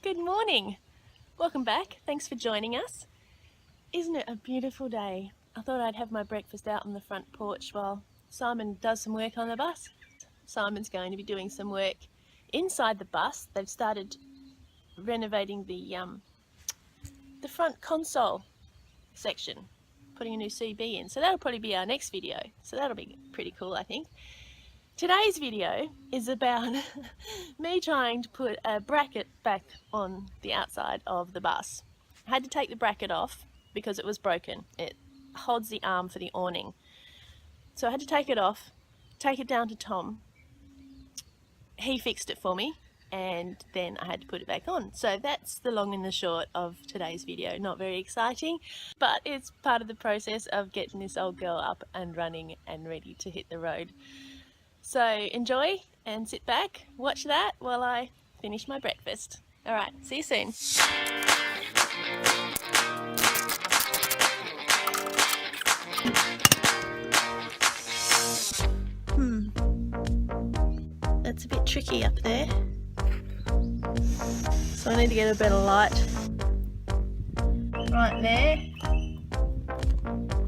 Good morning. Welcome back. Thanks for joining us. Isn't it a beautiful day? I thought I'd have my breakfast out on the front porch while Simon does some work on the bus. Simon's going to be doing some work inside the bus. They've started renovating the front console section, putting a new CB in. So that'll probably be our next video. So that'll be pretty cool, I think. Today's video is about me trying to put a bracket back on the outside of the bus. I had to take the bracket off because it was broken. It holds the arm for the awning. So I had to take it off, take it down to Tom. He fixed it for me and then I had to put it back on. So that's the long and the short of today's video. Not very exciting, but it's part of the process of getting this old girl up and running and ready to hit the road. So enjoy and sit back, watch that while I finish my breakfast. Alright, see you soon. That's a bit tricky up there. So I need to get a better light. Right there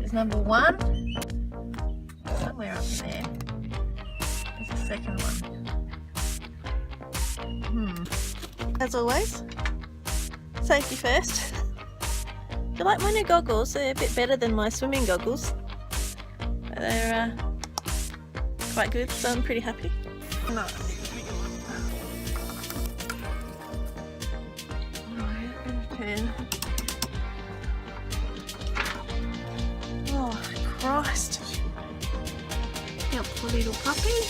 is number 1. Somewhere up there. The second one. As always, safety first. Do you like my new goggles? They're a bit better than my swimming goggles. But they're quite good, so I'm pretty happy. No, pen. Oh Christ! Helpful little puppy.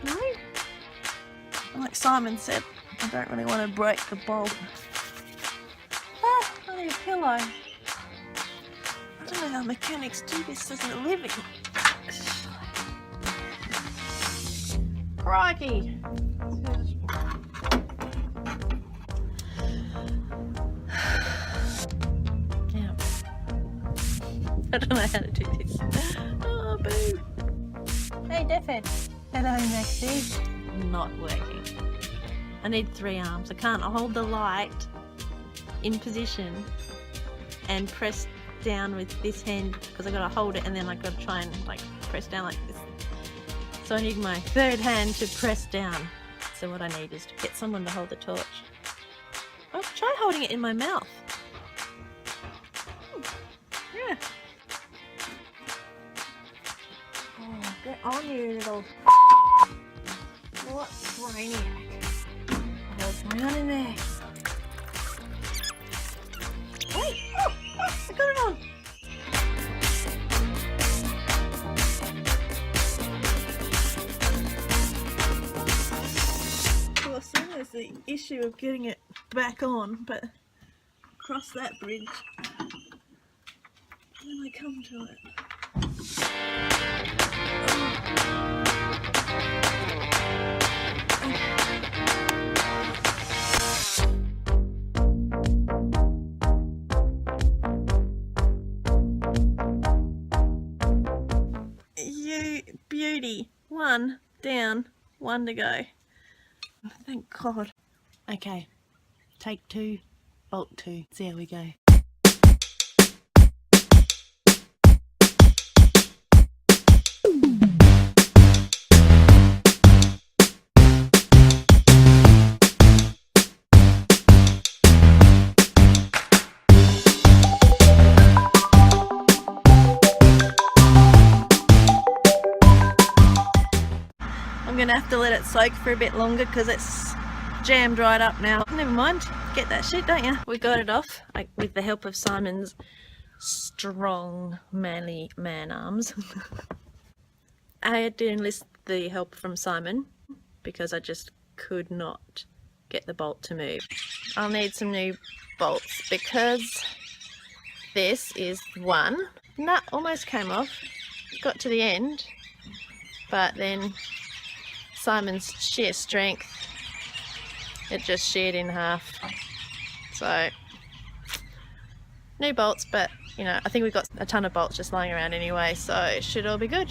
No? Like Simon said, I don't really want to break the bolt. Ah, I need a pillow. I don't know how mechanics do this as a living. Crikey! Yeah. I don't know how to do this. Oh, boo! Hey, Defed. Hello, Maxie. Not working. I need 3 arms. I can't hold the light in position and press down with this hand because I gotta hold it and then I gotta try and like press down like this. So I need my 3rd hand to press down. So what I need is to get someone to hold the torch. I'll try holding it in my mouth. Yeah. Oh, get on you little... What brainiac? What's going on in there? Wait! Oh, I got it on! Of course, then there's the issue of getting it back on, but cross that bridge when I come to it. You beauty. 1 down, 1 to go. Thank God. Okay, take 2, bolt 2. See how we go. I'm gonna have to let it soak for a bit longer because it's jammed right up now. Never mind, get that shit, don't you? We got it off with the help of Simon's strong, manly man arms. I had to enlist the help from Simon because I just could not get the bolt to move. I'll need some new bolts because this is 1. Nut almost came off, got to the end, but then Simon's sheer strength, it just sheared in half. So new bolts, but you know, I think we've got a ton of bolts just lying around anyway, so it should all be good.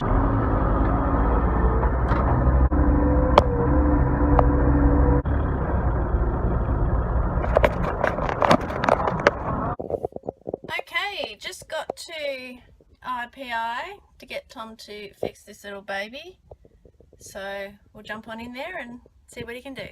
Tom to fix this little baby, so we'll jump on in there and see what he can do.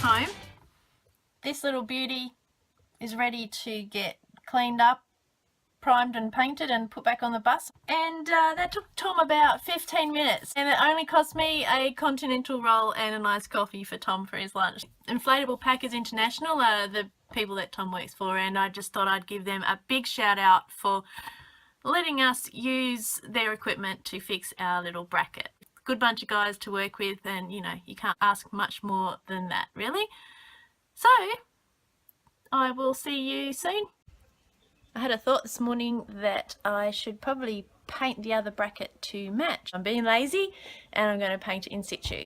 Home. This little beauty is ready to get cleaned up, primed and painted and put back on the bus, and that took Tom about 15 minutes, and it only cost me a continental roll and a nice coffee for Tom for his lunch. Inflatable Packers International are the people that Tom works for, and I just thought I'd give them a big shout out for letting us use their equipment to fix our little bracket. Good bunch of guys to work with, and you know, you can't ask much more than that, really. So I will see you soon. I had a thought this morning that I should probably paint the other bracket to match. I'm being lazy and I'm going to paint it in situ.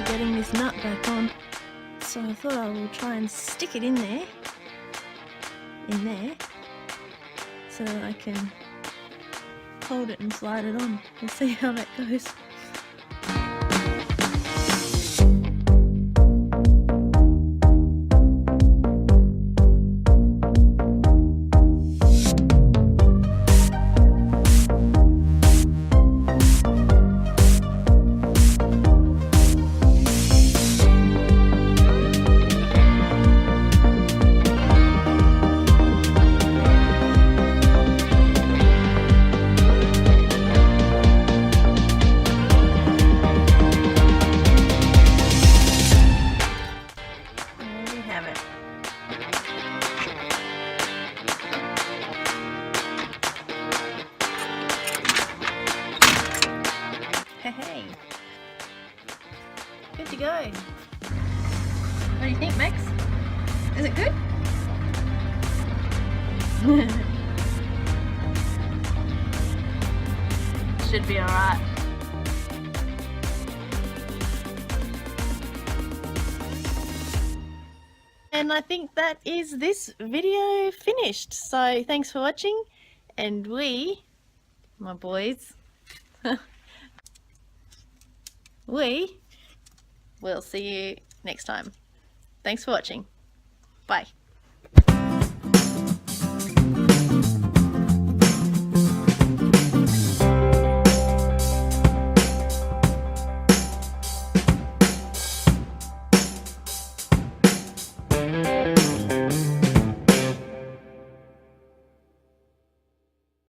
Getting this nut back on, so I thought I will try and stick it in there, so that I can hold it and slide it on. We'll see how that goes. Hey, good to go. What do you think, Max? Is it good? Should be alright. And I think that is this video finished. So thanks for watching, and we, my boys, we will see you next time. Thanks for watching. Bye.